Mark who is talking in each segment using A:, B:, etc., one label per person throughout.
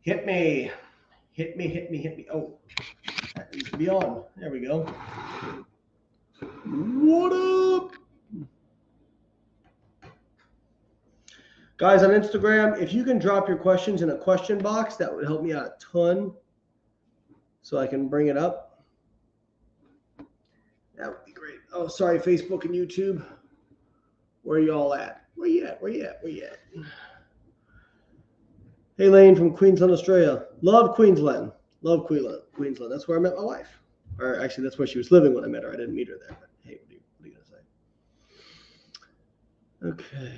A: Hit me. Hit me, hit me, hit me. Oh, that needs to be on. There we go. What up? Guys on Instagram, if you can drop your questions in a question box, that would help me out a ton so I can bring it up. That would be great. Oh, sorry, Facebook and YouTube. Where y'all at? Where you at? Where you at? Where you at? Hey, Layne from Queensland, Australia. Love Queensland. Love Queensland. That's where I met my wife. Or actually, that's where she was living when I met her. I didn't meet her there. But hey, what are you going to say? Okay.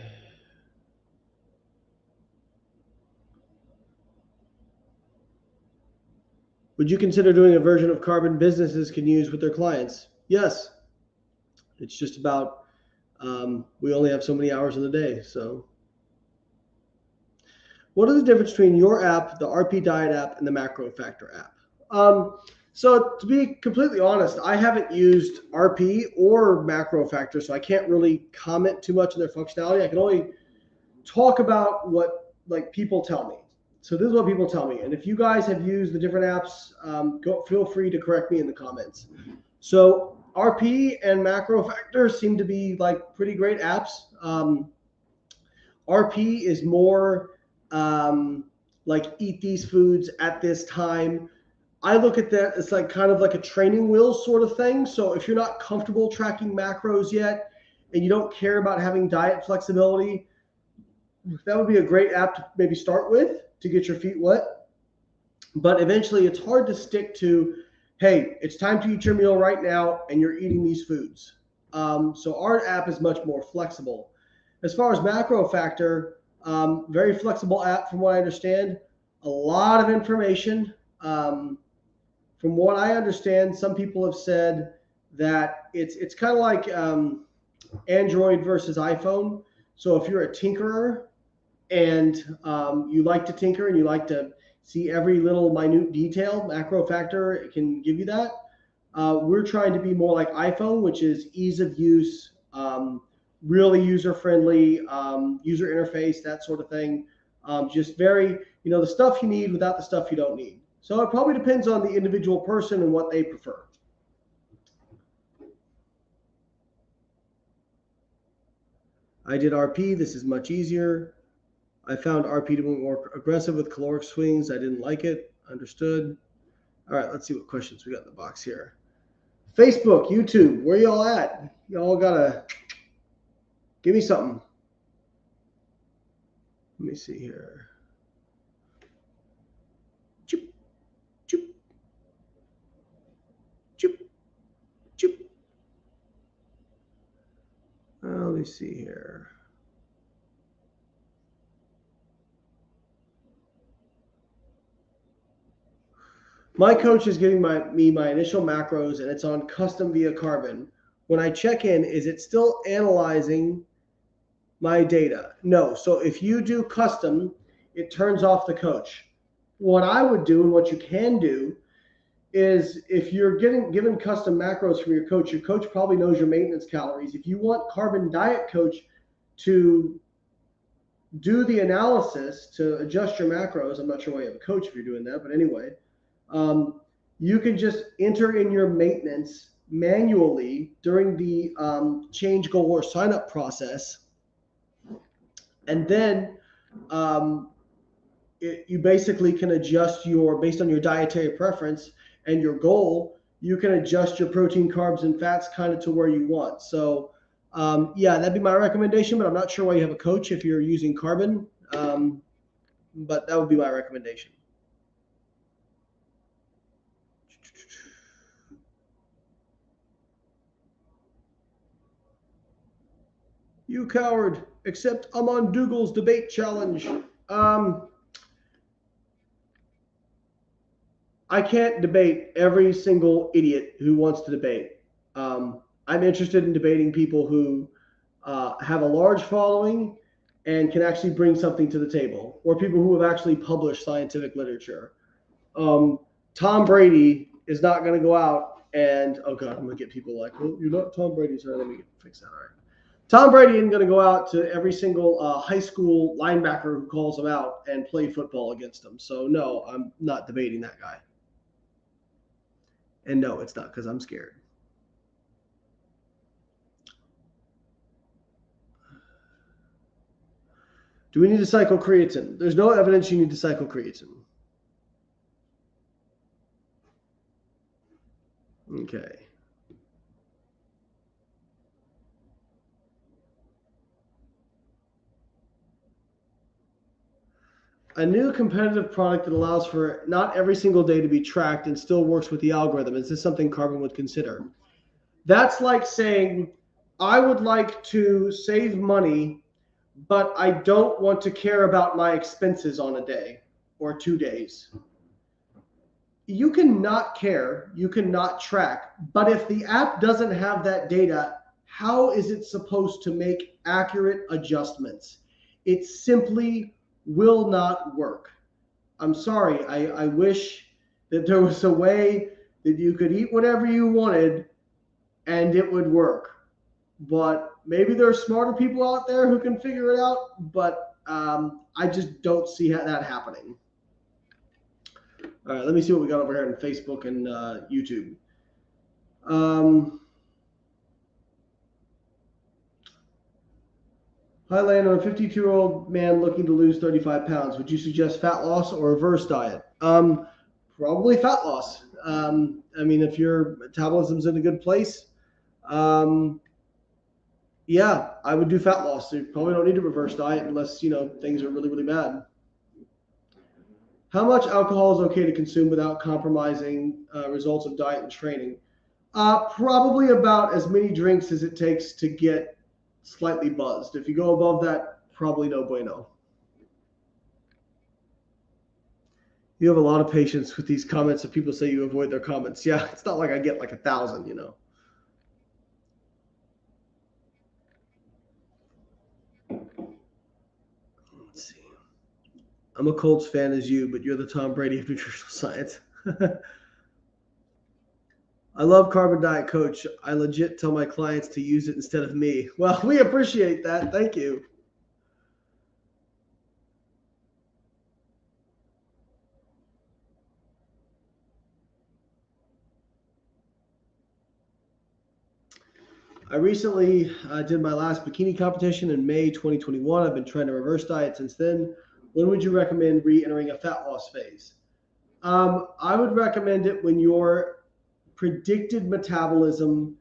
A: Would you consider doing a version of carbon businesses can use with their clients? Yes. It's just about we only have so many hours in the day. So what is the difference between your app, the RP Diet app, and the MacroFactor app? So to be completely honest, I haven't used RP or MacroFactor, so I can't really comment too much on their functionality. I can only talk about what like people tell me. So this is what people tell me. And if you guys have used the different apps, feel free to correct me in the comments. So RP and MacroFactor seem to be like pretty great apps. RP is more like eat these foods at this time. I look at that as like kind of like a training wheel sort of thing. So if you're not comfortable tracking macros yet and you don't care about having diet flexibility, that would be a great app to maybe start with to get your feet wet. But eventually it's hard to stick to, hey, it's time to eat your meal right now and you're eating these foods. So our app is much more flexible. As far as MacroFactor, very flexible app from what I understand. A lot of information. From what I understand, some people have said that it's kind of like Android versus iPhone. So if you're a tinkerer and you like to tinker and you like to see every little minute detail, MacroFactor can give you that. We're trying to be more like iPhone, which is ease of use, really user-friendly, user interface, that sort of thing. Just very, the stuff you need without the stuff you don't need. So it probably depends on the individual person and what they prefer. I did RP. This is much easier. I found RP to be more aggressive with caloric swings. I didn't like it. Understood. All right, let's see what questions we got in the box here. Facebook, YouTube, where y'all at? Y'all gotta give me something. Let me see here. Choop, choop, choop, choop. Let me see here. My coach is giving me my initial macros, and it's on custom via carbon. When I check in, is it still analyzing my data? No. So if you do custom, it turns off the coach. What I would do and what you can do is if you're given custom macros from your coach probably knows your maintenance calories. If you want carbon diet coach to do the analysis to adjust your macros, I'm not sure why you have a coach if you're doing that, but anyway, you can just enter in your maintenance manually during the change goal or sign up process. And then you basically can adjust based on your dietary preference and your goal, you can adjust your protein, carbs, and fats kind of to where you want. So yeah, that'd be my recommendation, but I'm not sure why you have a coach if you're using carbon, but that would be my recommendation. You coward, except I'm on Dougal's debate challenge. I can't debate every single idiot who wants to debate. I'm interested in debating people who have a large following and can actually bring something to the table, or people who have actually published scientific literature. Tom Brady is not going to go out and, oh God, I'm going to get people like, well, you're not Tom Brady, sir. Let me fix that. All right. Tom Brady isn't going to go out to every single high school linebacker who calls him out and play football against him. So, no, I'm not debating that guy. And no, it's not because I'm scared. Do we need to cycle creatine? There's no evidence you need to cycle creatine. Okay. A new competitive product that allows for not every single day to be tracked and still works with the algorithm. Is this something Carbon would consider? That's like saying, I would like to save money, but I don't want to care about my expenses on a day or 2 days. You can not care, you can not track, but if the app doesn't have that data, how is it supposed to make accurate adjustments? It simply will not work. I'm sorry. I wish that there was a way that you could eat whatever you wanted and it would work. But maybe there are smarter people out there who can figure it out, but I just don't see that happening. All right, let me see what we got over here on Facebook and YouTube. Hi, Layne. I'm a 52-year-old man looking to lose 35 pounds. Would you suggest fat loss or reverse diet? Probably fat loss. I mean, if your metabolism's in a good place, yeah, I would do fat loss. You probably don't need to reverse diet unless, things are really, really bad. How much alcohol is okay to consume without compromising results of diet and training? Probably about as many drinks as it takes to get slightly buzzed. If you go above that, probably no bueno. You have a lot of patience with these comments if people say you avoid their comments. Yeah, it's not like I get like 1,000, Let's see. I'm a Colts fan as you, but you're the Tom Brady of nutritional science. I love Carbon Diet Coach. I legit tell my clients to use it instead of me. Well, we appreciate that. Thank you. I recently did my last bikini competition in May 2021. I've been trying to reverse diet since then. When would you recommend re-entering a fat loss phase? I would recommend it when your predicted metabolism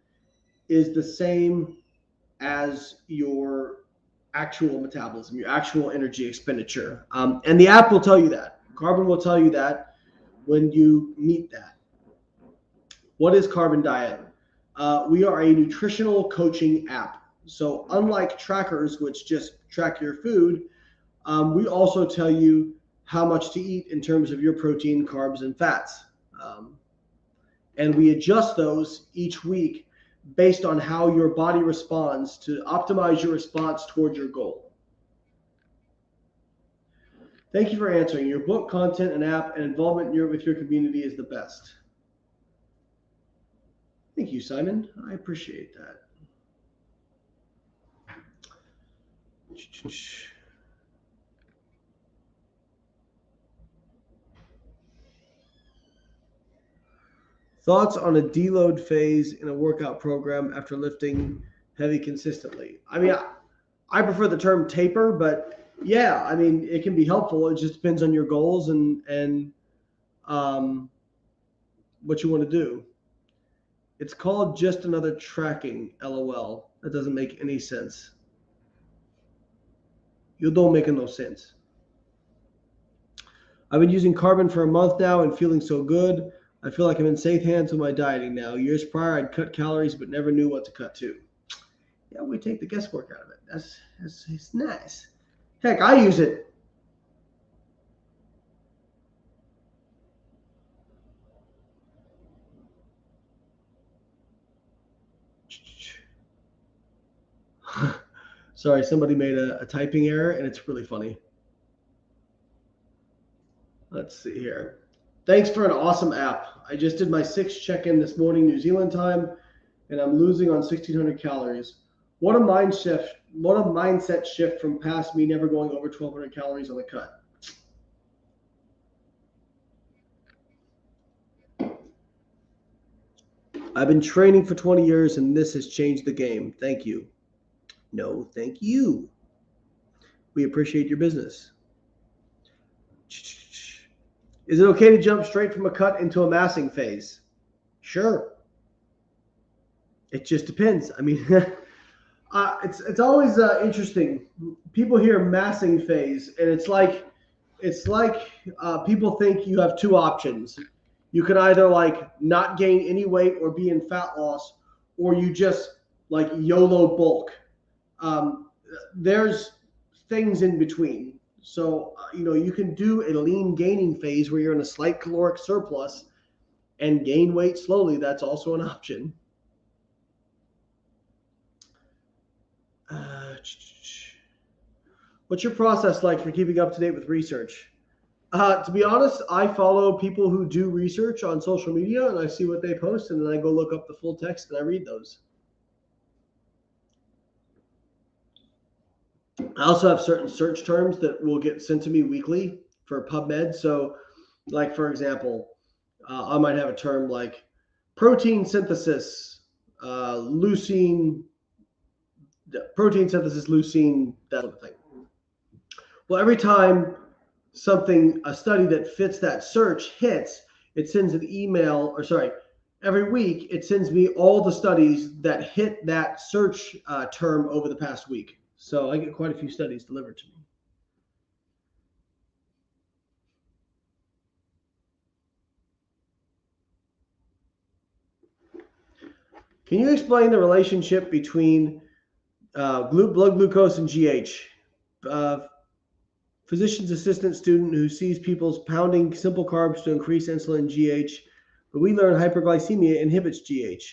A: is the same as your actual metabolism, your actual energy expenditure. And the app will tell you that. Carbon will tell you that when you meet that. What is Carbon Diet? We are a nutritional coaching app. So unlike trackers, which just track your food, we also tell you how much to eat in terms of your protein, carbs, and fats. And we adjust those each week based on how your body responds to optimize your response towards your goal. Thank you for answering. Your book, content, and app and involvement with your community is the best. Thank you, Simon. I appreciate that. Thoughts on a deload phase in a workout program after lifting heavy consistently? I mean, I prefer the term taper, but yeah, I mean, it can be helpful. It just depends on your goals and what you want to do. It's called just another tracking, LOL. That doesn't make any sense. You don't make no sense. I've been using Carbon for a month now and feeling so good. I feel like I'm in safe hands with my dieting now. Years prior, I'd cut calories but never knew what to cut to. Yeah, we take the guesswork out of it. It's nice. Heck, I use it. Sorry, somebody made a typing error, and it's really funny. Let's see here. Thanks for an awesome app. I just did my 6th check-in this morning, New Zealand time, and I'm losing on 1,600 calories. What a mindset shift from past me never going over 1,200 calories on the cut. I've been training for 20 years and this has changed the game. Thank you. No, thank you. We appreciate your business. Is it okay to jump straight from a cut into a massing phase? Sure. It just depends. I mean, it's always interesting. People hear massing phase, and it's like people think you have two options. You can either like not gain any weight or be in fat loss, or you just like YOLO bulk. There's things in between. So you can do a lean gaining phase where you're in a slight caloric surplus and gain weight slowly. That's also an option. What's your process like for keeping up to date with research? To be honest, I follow people who do research on social media, and I see what they post, and then I go look up the full text and I read those. I also have certain search terms that will get sent to me weekly for PubMed. So, like for example, I might have a term like protein synthesis, leucine, that sort of thing. Well, every time a study that fits that search hits, it sends an email, every week it sends me all the studies that hit that search term over the past week. So I get quite a few studies delivered to me. Can you explain the relationship between blood glucose and GH? Physician's assistant student who sees people pounding simple carbs to increase insulin GH, but we learn hyperglycemia inhibits GH.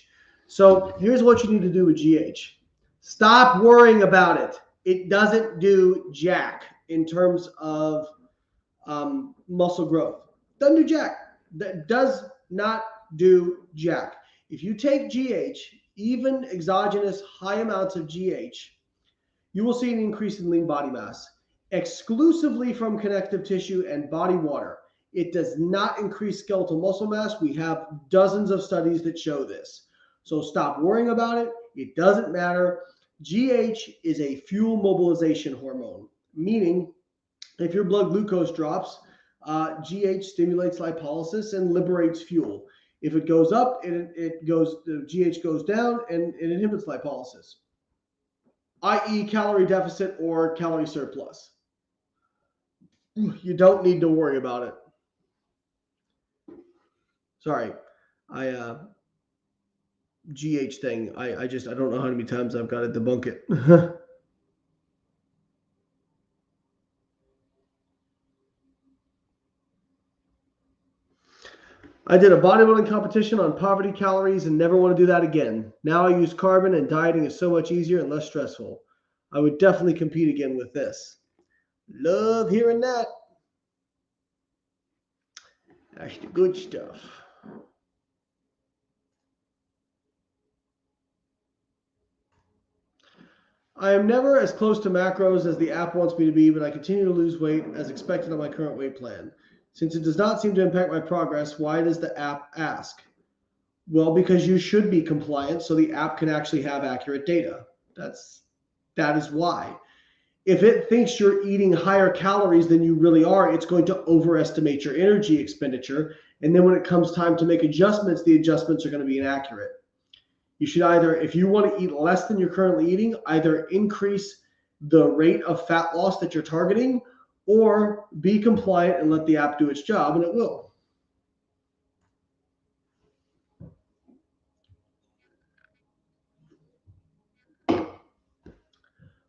A: So here's what you need to do with GH. Stop worrying about it. It doesn't do jack in terms of muscle growth. Doesn't do jack. That does not do jack. If you take GH, even exogenous high amounts of GH, you will see an increase in lean body mass exclusively from connective tissue and body water. It does not increase skeletal muscle mass. We have dozens of studies that show this. So stop worrying about it. It doesn't matter. GH is a fuel mobilization hormone, meaning if your blood glucose drops, GH stimulates lipolysis and liberates fuel. If it goes up, GH goes down and it inhibits lipolysis, i.e. calorie deficit or calorie surplus. You don't need to worry about it. Sorry, GH thing. I don't know how many times I've got to debunk it. I did a bodybuilding competition on poverty calories and never want to do that again. Now I use carbon and dieting is so much easier and less stressful. I would definitely compete again with this. Love hearing that. That's the good stuff. I am never as close to macros as the app wants me to be, but I continue to lose weight as expected on my current weight plan. Since it does not seem to impact my progress, why does the app ask? Well, because you should be compliant so the app can actually have accurate data. That is why. If it thinks you're eating higher calories than you really are, it's going to overestimate your energy expenditure. And then when it comes time to make adjustments, the adjustments are going to be inaccurate. You should either, if you want to eat less than you're currently eating, either increase the rate of fat loss that you're targeting or be compliant and let the app do its job, and it will.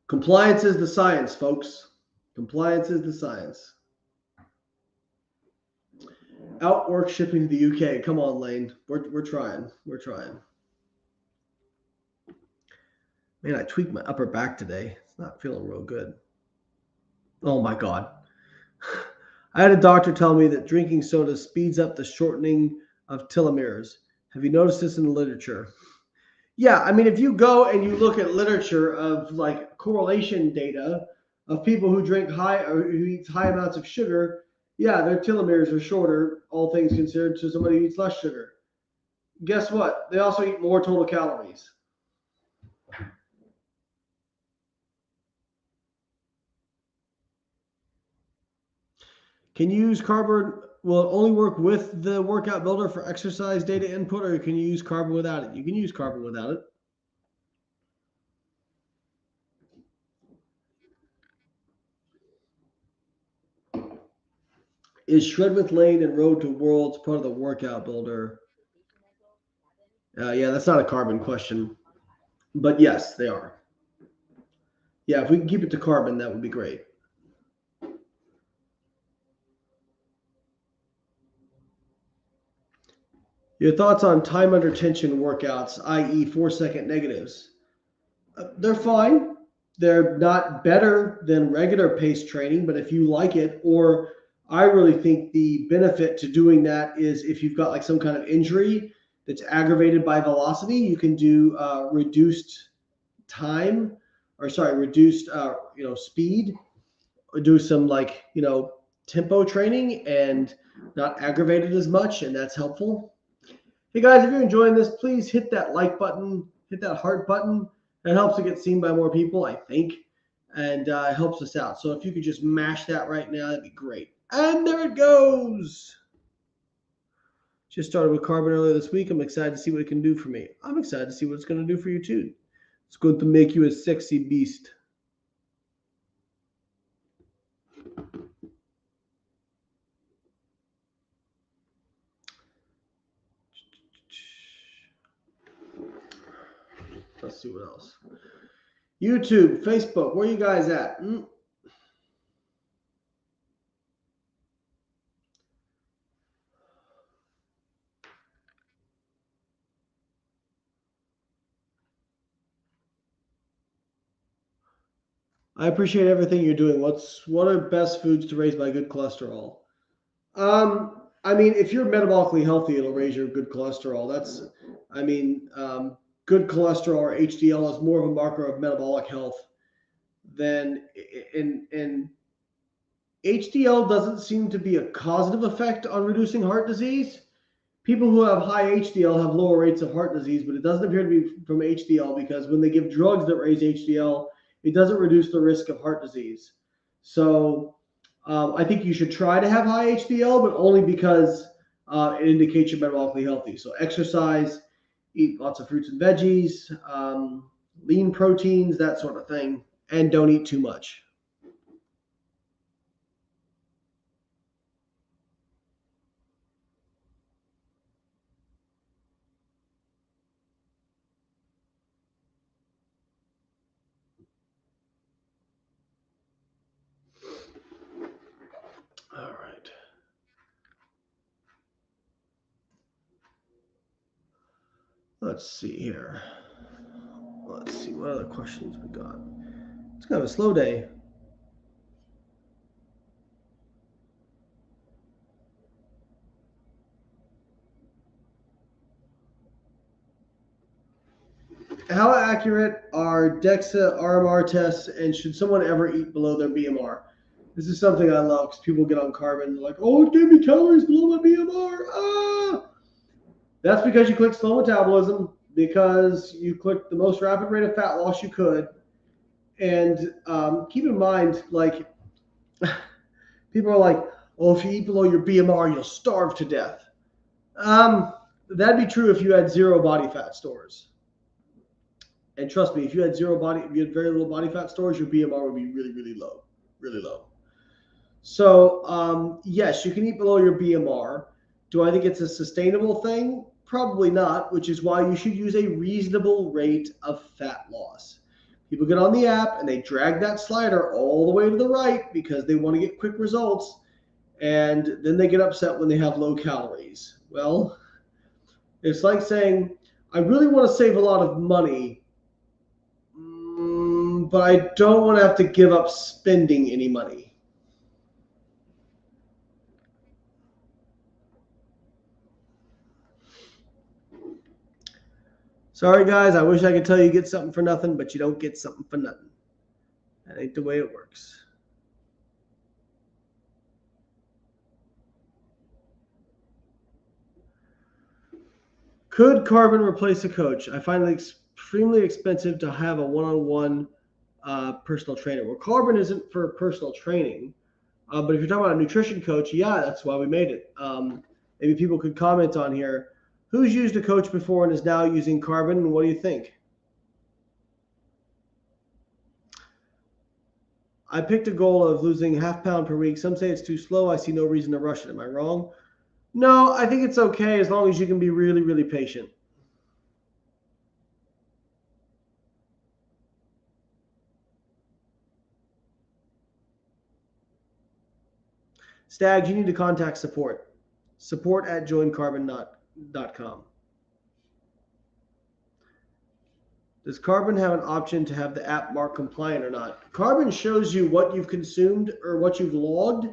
A: Compliance is the science, folks. Compliance is the science. Outwork shipping to the UK. Come on, Layne. We're trying. We're trying. Man, I tweaked my upper back today. It's not feeling real good. Oh my God. I had a doctor tell me that drinking soda speeds up the shortening of telomeres. Have you noticed this in the literature? Yeah, I mean, if you go and you look at literature of like correlation data of people who drink high or who eat high amounts of sugar, yeah, their telomeres are shorter, all things considered, to somebody who eats less sugar. Guess what? They also eat more total calories. Can you use carbon? Will it only work with the workout builder for exercise data input, or can you use carbon without it? You can use carbon without it. Is Shred with Layne and Road to Worlds part of the workout builder? Yeah, that's not a carbon question, but yes, they are. Yeah, if we can keep it to carbon, that would be great. Your thoughts on time under tension workouts, i.e., 4 second negatives? They're fine. They're not better than regular pace training, but if you like it, or I really think the benefit to doing that is if you've got like some kind of injury that's aggravated by velocity, you can do reduced time, or sorry, reduced speed, or do some like tempo training and not aggravated as much, and that's helpful. Hey guys, if you're enjoying this, please hit that like button, hit that heart button. That helps to get seen by more people, I think, and it helps us out. So if you could just mash that right now, that'd be great. And there it goes. Just started with carbon earlier this week. I'm excited to see what it can do for me. I'm excited to see what it's going to do for you too. It's going to make you a sexy beast. Let's see what else. YouTube, Facebook, where you guys at? I appreciate everything you're doing. What are best foods to raise my good cholesterol? I mean, if you're metabolically healthy, it'll raise your good cholesterol. I mean, good cholesterol or HDL is more of a marker of metabolic health than and HDL doesn't seem to be a causative effect on reducing heart disease. People who have high HDL have lower rates of heart disease, but it doesn't appear to be from HDL because when they give drugs that raise HDL, it doesn't reduce the risk of heart disease. So I think you should try to have high HDL, but only because it indicates you're metabolically healthy. So exercise, eat lots of fruits and veggies, lean proteins, that sort of thing, and don't eat too much. All right. Let's see here. Let's see what other questions we got. It's kind of a slow day. How accurate are DEXA RMR tests, and should someone ever eat below their BMR? This is something I love because people get on carbon. They're like, oh, it gave me calories below my BMR. Ah! That's because you clicked slow metabolism, because you clicked the most rapid rate of fat loss you could. And keep in mind, like, people are like, oh, if you eat below your BMR, you'll starve to death. That'd be true if you had zero body fat stores. And trust me, if you had very little body fat stores, your BMR would be really, really low, really low. So yes, you can eat below your BMR. Do I think it's a sustainable thing? Probably not, which is why you should use a reasonable rate of fat loss. People get on the app and they drag that slider all the way to the right because they want to get quick results, and then they get upset when they have low calories. Well, it's like saying, I really want to save a lot of money, but I don't want to have to give up spending any money. Sorry, guys. I wish I could tell you get something for nothing, but you don't get something for nothing. That ain't the way it works. Could carbon replace a coach? I find it extremely expensive to have a one-on-one personal trainer. Well, carbon isn't for personal training, but if you're talking about a nutrition coach, yeah, that's why we made it. Maybe people could comment on here. Who's used a coach before and is now using carbon, and what do you think? I picked a goal of losing half pound per week. Some say it's too slow. I see no reason to rush it. Am I wrong? No, I think it's okay as long as you can be really, really patient. Stags, you need to contact support. Support@joincarbon.com. Does Carbon have an option to have the app mark compliant or not? Carbon shows you what you've consumed or what you've logged,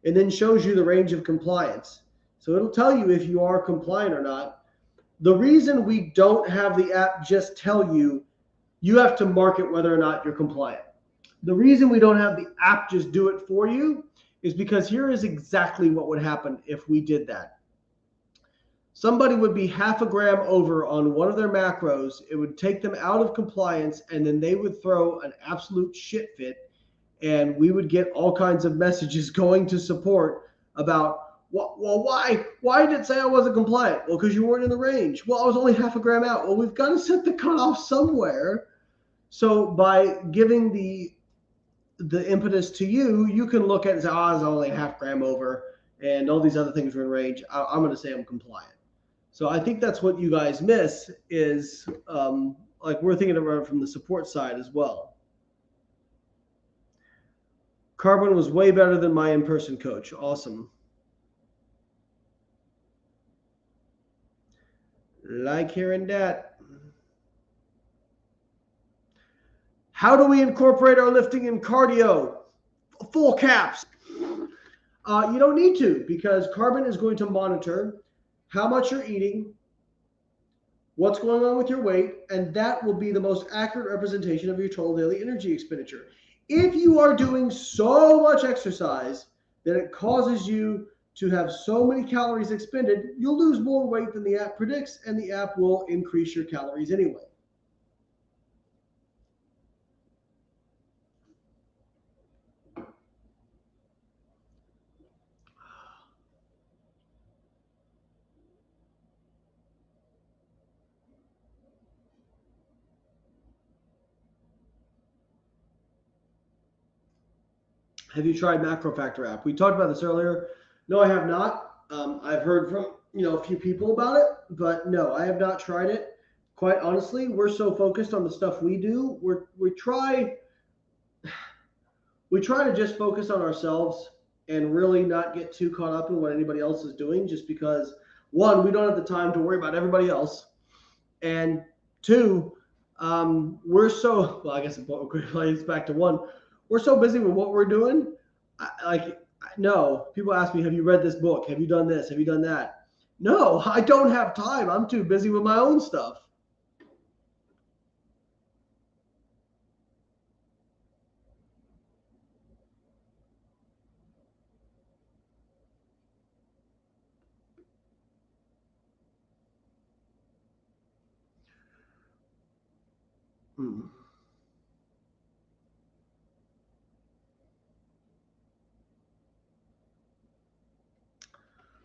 A: and then shows you the range of compliance. So it'll tell you if you are compliant or not. The reason we don't have the app just tell you, you have to mark it whether or not you're compliant. The reason we don't have the app just do it for you is because here is exactly what would happen if we did that. Somebody would be half a gram over on one of their macros. It would take them out of compliance, and then they would throw an absolute shit fit, and we would get all kinds of messages going to support about, well, why did it say I wasn't compliant? Well, because you weren't in the range. Well, I was only half a gram out. Well, we've got to set the cutoff somewhere. So by giving the impetus to you, you can look at it and say, oh, I was only half gram over, and all these other things were in range. I'm going to say I'm compliant. So I think that's what you guys miss is like we're thinking about it from the support side as well. Carbon was way better than my in-person coach. Awesome. Like hearing that. How do we incorporate our lifting and cardio? Full caps. You don't need to, because Carbon is going to monitor how much you're eating, what's going on with your weight, and that will be the most accurate representation of your total daily energy expenditure. If you are doing so much exercise that it causes you to have so many calories expended, you'll lose more weight than the app predicts, and the app will increase your calories anyway. Have you tried MacroFactor app? We talked about this earlier. No, I have not. I've heard from a few people about it, but no, I have not tried it. Quite honestly, we're so focused on the stuff we do. We try to just focus on ourselves and really not get too caught up in what anybody else is doing, just because one, we don't have the time to worry about everybody else, and two, we're so, well, I guess it relates back to one, we're so busy with what we're doing. No, people ask me, have you read this book? Have you done this? Have you done that? No, I don't have time. I'm too busy with my own stuff.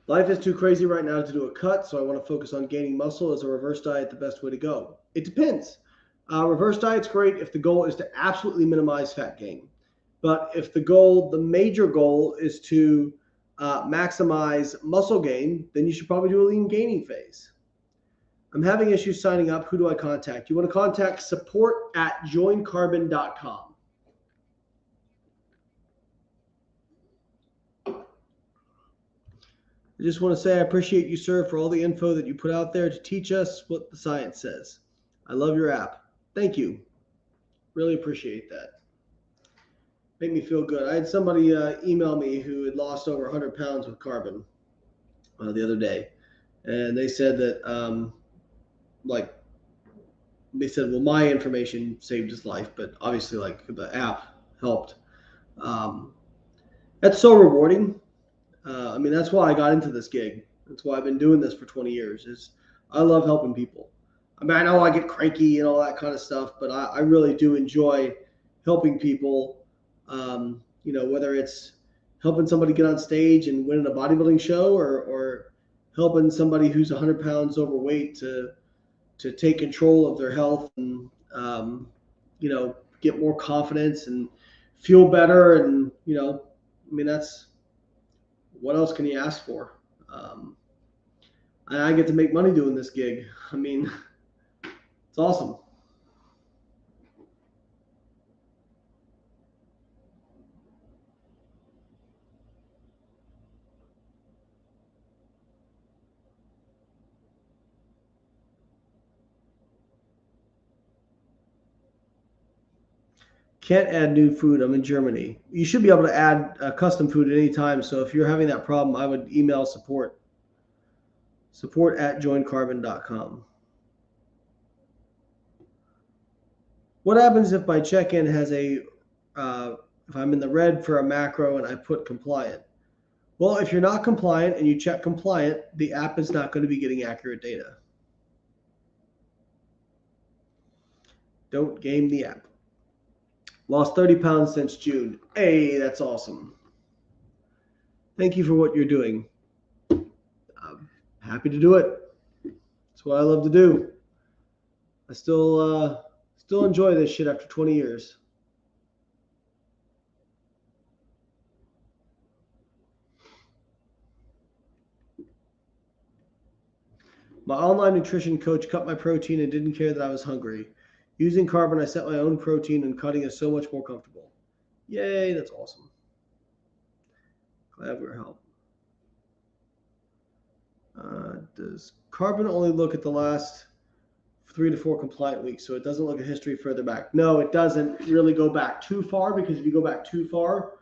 A: Life is too crazy right now to do a cut, so I want to focus on gaining muscle. Is a reverse diet the best way to go? It depends. Reverse diet's great if the goal is to absolutely minimize fat gain. But if the major goal is to maximize muscle gain, then you should probably do a lean gaining phase. I'm having issues signing up. Who do I contact? You want to contact support@joincarbon.com. I just want to say I appreciate you, sir, for all the info that you put out there to teach us what the science says. I love your app. Thank you. Really appreciate that. Made me feel good. I had somebody email me who had lost over 100 pounds with carbon the other day. And they said that, they said, well, my information saved his life, but obviously, like, the app helped. Um, that's so rewarding. I mean, that's why I got into this gig. That's why I've been doing this for 20 years. Is I love helping people. I mean, I know I get cranky and all that kind of stuff, but I really do enjoy helping people. Whether it's helping somebody get on stage and win a bodybuilding show, or helping somebody who's 100 pounds overweight to take control of their health and get more confidence and feel better. And I mean, that's what else can you ask for? Um, and I get to make money doing this gig. I mean, it's awesome. Can't add new food. I'm in Germany. You should be able to add custom food at any time. So if you're having that problem, I would email support@joincarbon.com. What happens if my check-in has if I'm in the red for a macro and I put compliant? Well, if you're not compliant and you check compliant, the app is not going to be getting accurate data. Don't game the app. Lost 30 pounds since June. Hey, that's awesome. Thank you for what you're doing. I'm happy to do it. It's what I love to do. I still enjoy this shit after 20 years. My online nutrition coach cut my protein and didn't care that I was hungry. Using Carbon, I set my own protein, and cutting is so much more comfortable. Yay, that's awesome. Glad we were help. Does Carbon only look at the last 3 to 4 compliant weeks, so it doesn't look at history further back? No, it doesn't really go back too far, because if you go back too far,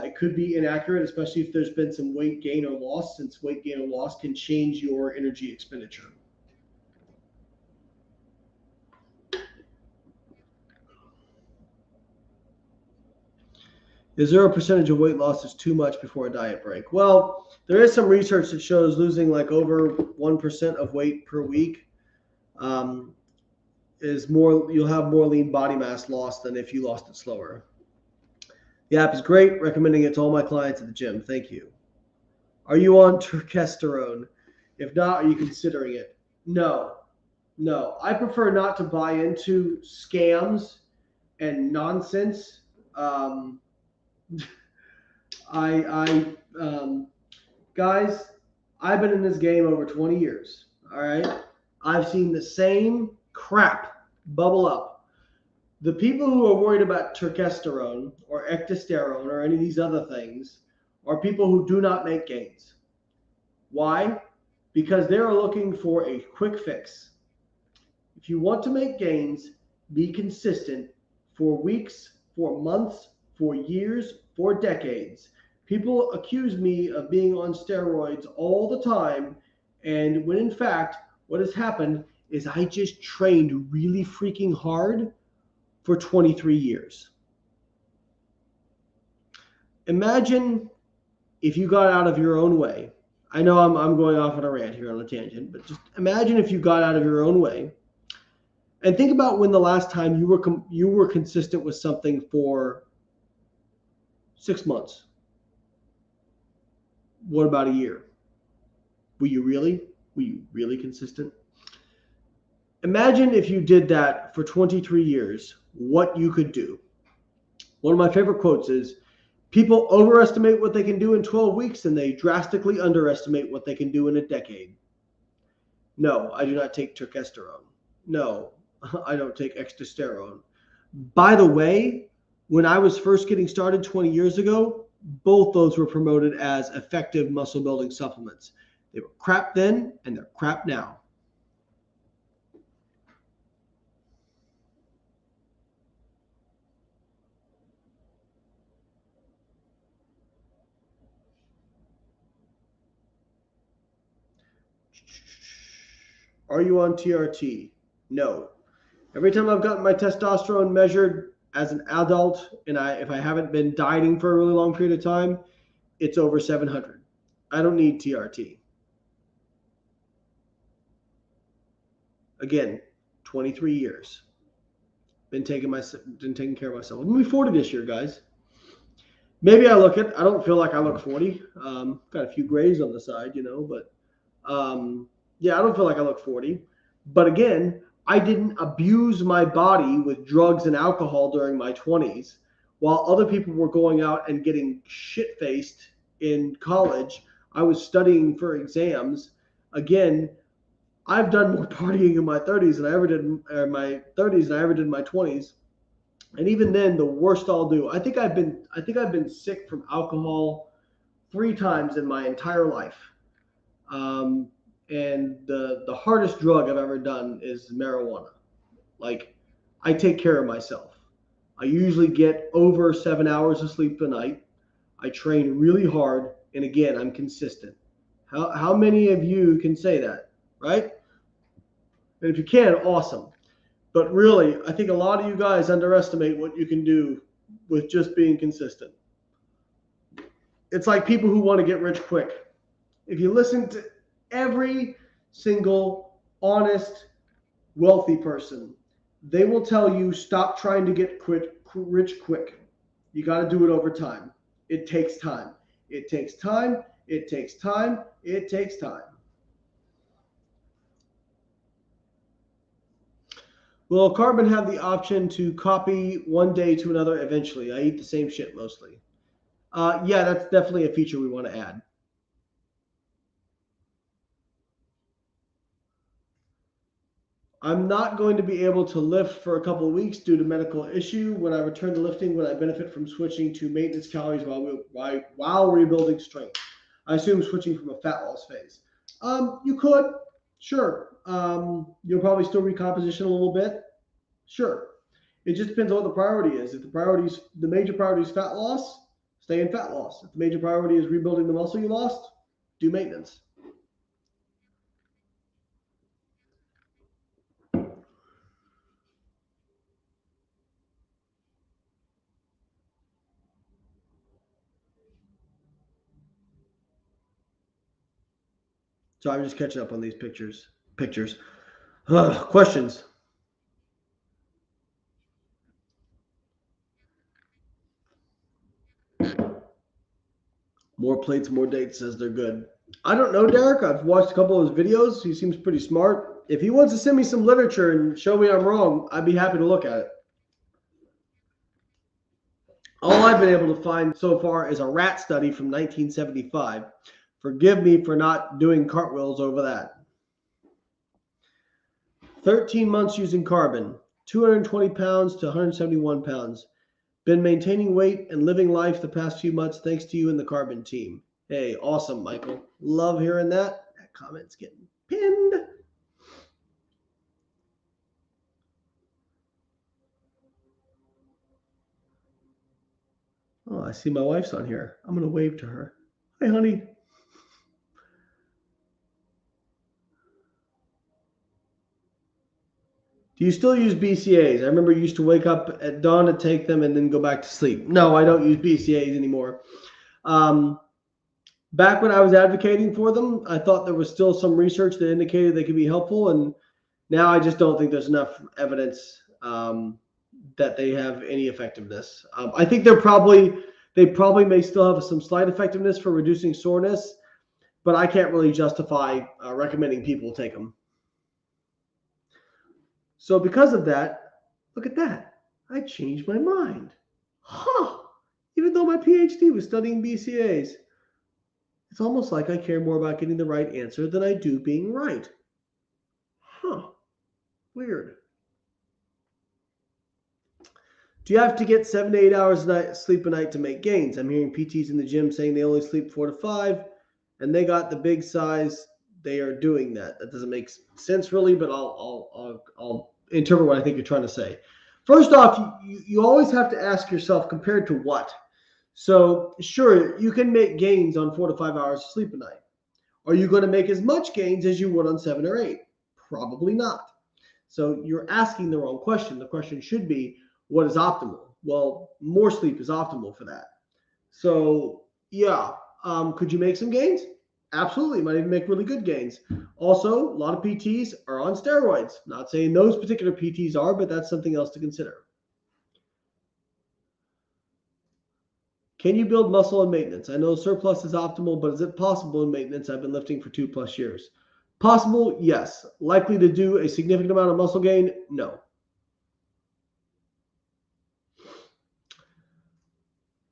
A: it could be inaccurate, especially if there's been some weight gain or loss, since weight gain or loss can change your energy expenditure. Is there a percentage of weight loss that's too much before a diet break? Well, there is some research that shows losing like over 1% of weight per week is more, you'll have more lean body mass loss than if you lost it slower. The app is great. Recommending it to all my clients at the gym. Thank you. Are you on testosterone? If not, are you considering it? No. I prefer not to buy into scams and nonsense. Guys, I've been in this game over 20 years. All right. I've seen the same crap bubble up. The people who are worried about testosterone or ectosterone or any of these other things are people who do not make gains. Why? Because they're looking for a quick fix. If you want to make gains, be consistent for weeks, for months, for years, for decades. People accuse me of being on steroids all the time, and when in fact, what has happened is I just trained really freaking hard for 23 years. Imagine if you got out of your own way. I know I'm going off on a rant here on a tangent, but just imagine if you got out of your own way. And think about when the last time you were consistent with something for 6 months. What about a year? Were you really consistent? Imagine if you did that for 23 years, what you could do. One of my favorite quotes is, people overestimate what they can do in 12 weeks and they drastically underestimate what they can do in a decade. No, I do not take testosterone. No, I don't take ectosterone. By the way, when I was first getting started 20 years ago, both those were promoted as effective muscle building supplements. They were crap then and they're crap now. Are you on TRT? No. Every time I've gotten my testosterone measured as an adult, and if I haven't been dieting for a really long period of time, it's over 700. I don't need TRT. Again, 23 years. Been taking care of myself. I'm gonna be 40 this year, guys. Maybe I don't feel like I look 40. Got a few grays on the side, but yeah, I don't feel like I look 40. But again, I didn't abuse my body with drugs and alcohol during my 20s, while other people were going out and getting shit-faced in college. I was studying for exams. Again, I've done more partying in my 30s than I ever did in my 20s. And even then, the worst I'll do. I think I've been sick from alcohol 3 times in my entire life. And the hardest drug I've ever done is marijuana. Like, I take care of myself. I usually get over 7 hours of sleep a night. I train really hard, and again, I'm consistent. How many of you can say that, right? And if you can, awesome. But really, I think a lot of you guys underestimate what you can do with just being consistent. It's like people who want to get rich quick. If you listen to every single honest, wealthy person, they will tell you stop trying to get rich quick. You got to do it over time. It takes time. It takes time. It takes time. It takes time. Will carbon have the option to copy one day to another eventually? I eat the same shit mostly. Yeah, that's definitely a feature we want to add. I'm not going to be able to lift for a couple of weeks due to medical issue. When I return to lifting, would I benefit from switching to maintenance calories while rebuilding strength? I assume switching from a fat loss phase. You could, sure. You'll probably still recomposition a little bit. Sure. It just depends on what the priority is. If the major priority is fat loss, stay in fat loss. If the major priority is rebuilding the muscle you lost, do maintenance. So I'm just catching up on these pictures. Questions? More plates, more dates says they're good. I don't know, Derek. I've watched a couple of his videos. He seems pretty smart. If he wants to send me some literature and show me I'm wrong, I'd be happy to look at it. All I've been able to find so far is a rat study from 1975. Forgive me for not doing cartwheels over that. 13 months using carbon, 220 pounds to 171 pounds. Been maintaining weight and living life the past few months thanks to you and the carbon team. Hey, awesome, Michael. Love hearing that. That comment's getting pinned. Oh, I see my wife's on here. I'm going to wave to her. Hi, honey. Do you still use BCAAs? I remember you used to wake up at dawn to take them and then go back to sleep. No, I don't use BCAAs anymore. Back when I was advocating for them, I thought there was still some research that indicated they could be helpful, and now I just don't think there's enough evidence that they have any effectiveness. I think they probably may still have some slight effectiveness for reducing soreness, but I can't really justify recommending people take them. So because of that, look at that. I changed my mind. Huh. Even though my PhD was studying BCAAs. It's almost like I care more about getting the right answer than I do being right. Huh. Weird. Do you have to get 7 to 8 hours sleep a night to make gains? I'm hearing PTs in the gym saying they only sleep 4 to 5, and they got the big size. They are doing that. That doesn't make sense really, but I'll interpret what I think you're trying to say. First off, you always have to ask yourself compared to what. So sure, you can make gains on 4 to 5 hours of sleep a night. Are you going to make as much gains as you would on 7 or 8? Probably not. So you're asking the wrong question. The question should be, what is optimal? Well, more sleep is optimal for that. So yeah, could you make some gains? Absolutely, might even make really good gains. Also, a lot of PTs are on steroids. Not saying those particular PTs are, but that's something else to consider. Can you build muscle in maintenance? I know surplus is optimal, but is it possible in maintenance? I've been lifting for 2+ years. Possible, yes. Likely to do a significant amount of muscle gain? No.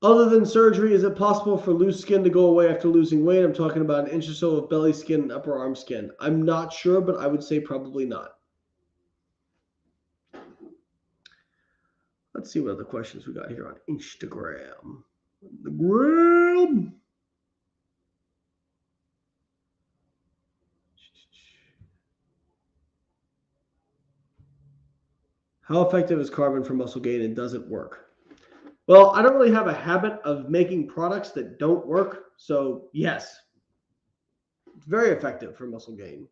A: Other than surgery, is it possible for loose skin to go away after losing weight? I'm talking about an inch or so of belly skin and upper arm skin. I'm not sure, but I would say probably not. Let's see what other questions we got here on Instagram. The gram. How effective is carbon for muscle gain, and does it work? Well, I don't really have a habit of making products that don't work. So yes, it's very effective for muscle gain.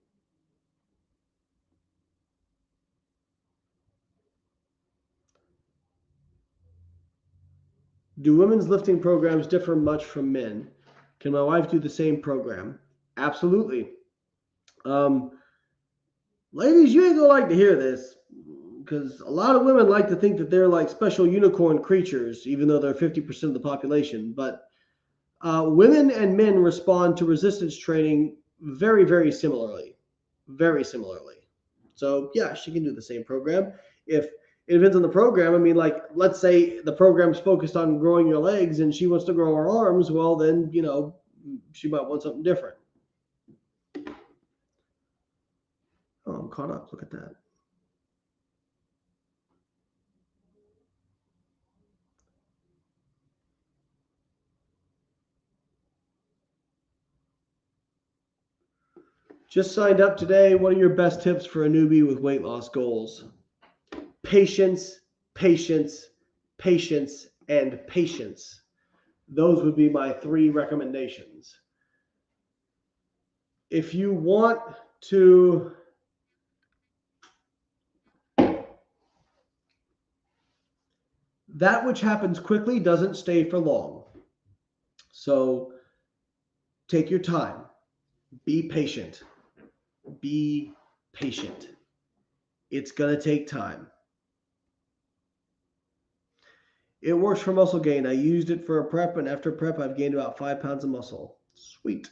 A: Do women's lifting programs differ much from men? Can my wife do the same program? Absolutely. Ladies, you ain't gonna like to hear this, because a lot of women like to think that they're like special unicorn creatures, even though they're 50% of the population. But women and men respond to resistance training very, very similarly. Very similarly. So yeah, she can do the same program. If it depends on the program. I mean, like, let's say the program's focused on growing your legs and she wants to grow her arms, well, then, you know, she might want something different. Oh, I'm caught up. Look at that. Just signed up today. What are your best tips for a newbie with weight loss goals? Patience, patience, patience, and patience. Those would be my 3 recommendations. If you want to that which happens quickly doesn't stay for long. So take your time. Be patient. Be patient. It's going to take time. It works for muscle gain. I used it for a prep, and after prep, I've gained about 5 pounds of muscle. Sweet.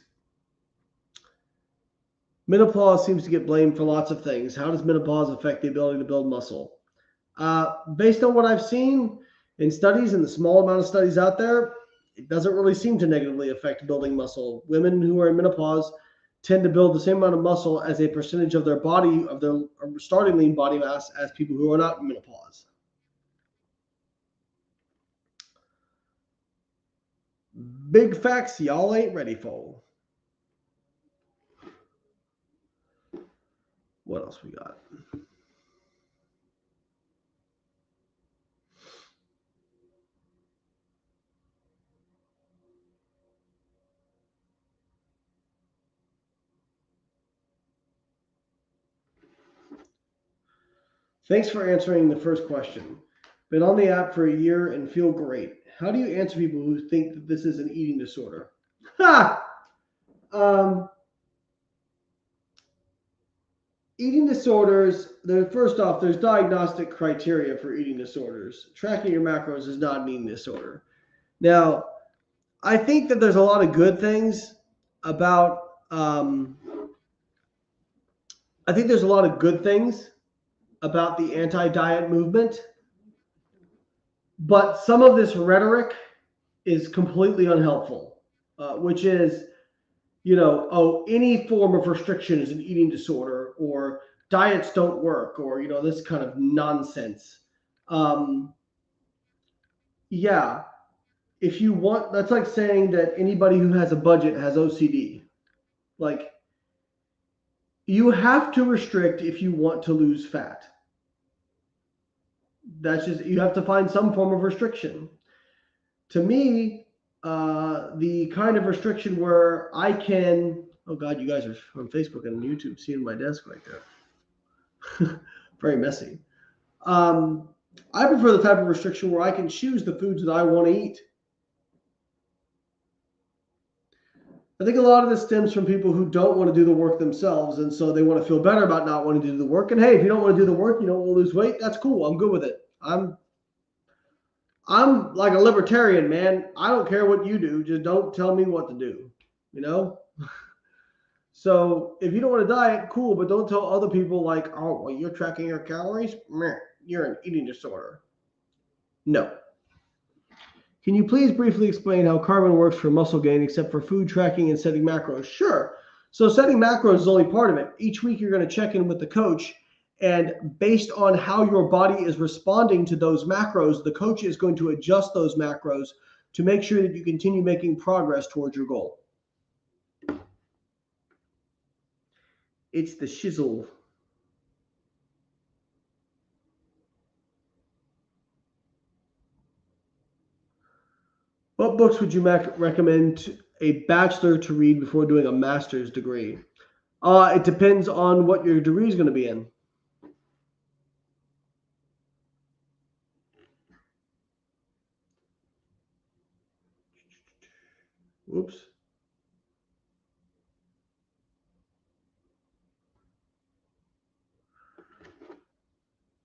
A: Menopause seems to get blamed for lots of things. How does menopause affect the ability to build muscle? Based on what I've seen in studies and the small amount of studies out there, it doesn't really seem to negatively affect building muscle. Women who are in menopause tend to build the same amount of muscle as a percentage of their body, of their starting lean body mass, as people who are not in menopause. Big facts y'all ain't ready for. What else we got? Thanks for answering the first question. Been on the app for a year and feel great. How do you answer people who think that this is an eating disorder? Ha! Eating disorders, first off, there's diagnostic criteria for eating disorders. Tracking your macros is not an eating disorder. Now, I think that there's a lot of good things about, I think there's a lot of good things about the anti-diet movement, but some of this rhetoric is completely unhelpful, which is, you know, oh, any form of restriction is an eating disorder, or diets don't work, or, you know, this kind of nonsense. Yeah, if you want, that's like saying that anybody who has a budget has OCD. Like, you have to restrict if you want to lose fat. That's just, you have to find some form of restriction. To me, the kind of restriction where I can, oh God, you guys are on Facebook and YouTube seeing my desk right there. very messy. I prefer the type of restriction where I can choose the foods that I want to eat. I think a lot of this stems from people who don't want to do the work themselves, and so they want to feel better about not wanting to do the work. And hey, if you don't want to do the work, you don't want to lose weight, that's cool. I'm good with it. I'm like a libertarian, man. I don't care what you do. Just don't tell me what to do, you know? So if you don't want to diet, cool, but don't tell other people like, oh, well, you're tracking your calories? Meh, you're an eating disorder. No. Can you please briefly explain how carbon works for muscle gain except for food tracking and setting macros? Sure. So setting macros is only part of it. Each week you're going to check in with the coach, and based on how your body is responding to those macros, the coach is going to adjust those macros to make sure that you continue making progress towards your goal. It's the shizzle. What books would you recommend a bachelor to read before doing a master's degree? It depends on what your degree is going to be in. Oops.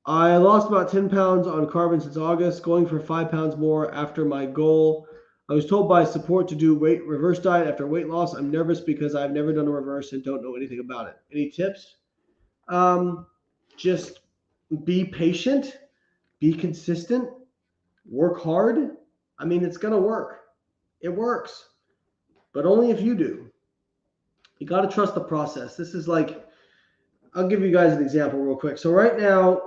A: I lost about 10 pounds on carbon since August, going for 5 pounds more after my goal. I was told by support to do reverse diet after weight loss. I'm nervous because I've never done a reverse and don't know anything about it. Any tips? Just be patient, be consistent, work hard. I mean, it's going to work. It works, but only if you do. You got to trust the process. This is like, I'll give you guys an example real quick. So right now,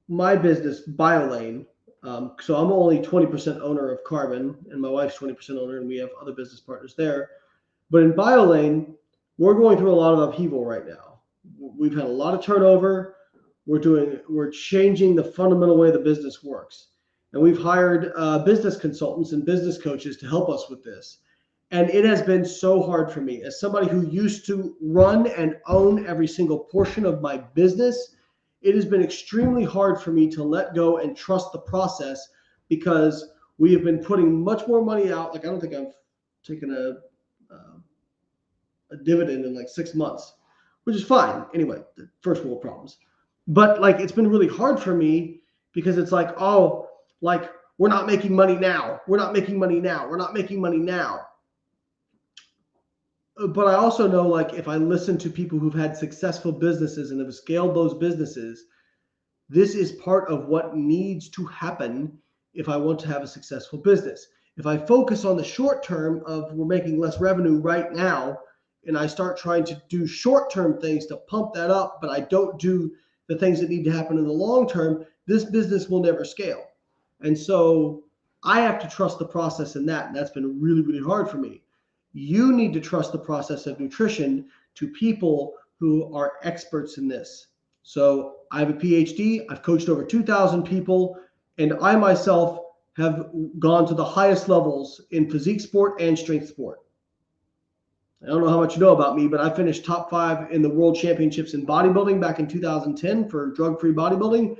A: my business, Biolane, so I'm only 20% owner of Carbon, and my wife's 20% owner, and we have other business partners there. But in Biolane, we're going through a lot of upheaval right now. We've had a lot of turnover. We're changing the fundamental way the business works. And we've hired business consultants and business coaches to help us with this. And it has been so hard for me as somebody who used to run and own every single portion of my business. It has been extremely hard for me to let go and trust the process because we have been putting much more money out. Like, I don't think I've taken a dividend in like 6 months, which is fine. Anyway, the first world problems. But like, it's been really hard for me because it's like, oh, like, we're not making money now. We're not making money now. We're not making money now. But I also know, like, if I listen to people who've had successful businesses and have scaled those businesses, this is part of what needs to happen if I want to have a successful business. If I focus on the short term of we're making less revenue right now, and I start trying to do short-term things to pump that up, but I don't do the things that need to happen in the long term, this business will never scale. And so I have to trust the process in that. And that's been really, really hard for me. You need to trust the process of nutrition to people who are experts in this. So I have a PhD, I've coached over 2,000 people, and I myself have gone to the highest levels in physique sport and strength sport. I don't know how much you know about me, but I finished top 5 in the world championships in bodybuilding back in 2010 for drug-free bodybuilding.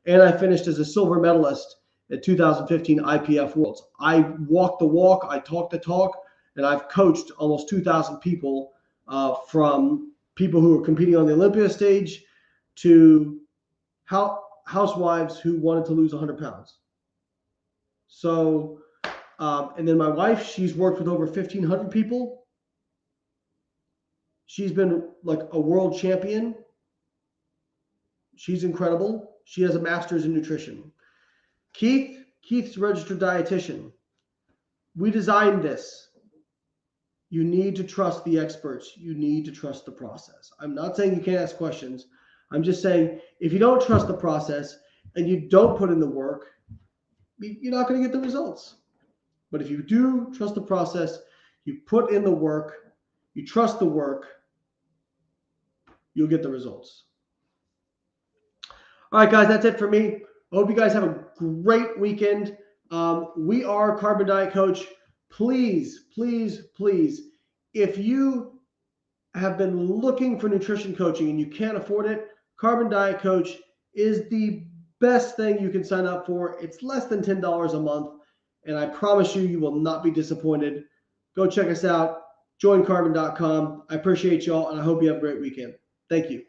A: And I finished as a silver medalist at 2015 IPF Worlds. I walk the walk, I talk the talk, and I've coached almost 2,000 people, from people who are competing on the Olympia stage to housewives who wanted to lose 100 pounds. So, and then my wife, she's worked with over 1,500 people. She's been like a world champion. She's incredible. She has a master's in nutrition. Keith's a registered dietitian. We designed this. You need to trust the experts. You need to trust the process. I'm not saying you can't ask questions. I'm just saying if you don't trust the process and you don't put in the work, you're not going to get the results. But if you do trust the process, you put in the work, you trust the work, you'll get the results. All right, guys, that's it for me. I hope you guys have a great weekend. We are Carbon Diet Coach. Please, please, please, if you have been looking for nutrition coaching and you can't afford it, Carbon Diet Coach is the best thing you can sign up for. It's less than $10 a month, and I promise you, you will not be disappointed. Go check us out, joincarbon.com. I appreciate y'all, and I hope you have a great weekend. Thank you.